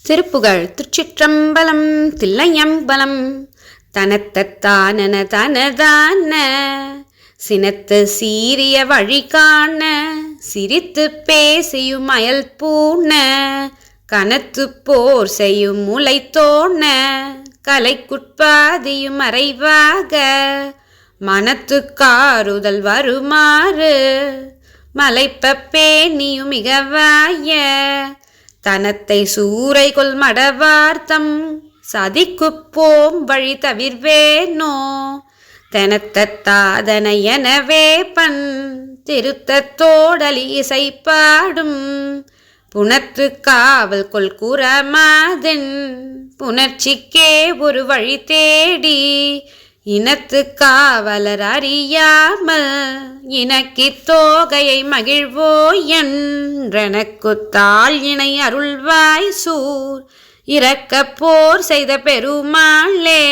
திருப்புகழ். திருச்சிற்றம்பலம். தில்லையம்பலம். தனத்தான தனதான சினத்து சீரிய வழி காண சிரித்து பேசியும் அயல் பூண கனத்து போர் செய்யும் முளை தோண கலைக்குட்பாதியும் மறைவாக மனத்து காருதல் வருமாறு மலைப்ப பேணியும் மிகவாய தனத்தை சூறை கொள் மடவார்த்தம் சதிக்குப் போம் வழி தவிர்வேனோ தெனத்தாதன எனவே பண் திருத்தத்தோடலி இசை பாடும் புனத்து காவல் கொள் கூறமாதென் புணர்ச்சிக்கே ஒரு வழி தேடி இனத்து காவலர் அறியாமல் இனக்கித் தோகையை மகிழ்வோ என்றெனக்குத்தாள் இணை அருள்வாய் சூர் இரக்க போர் செய்த பெருமாளே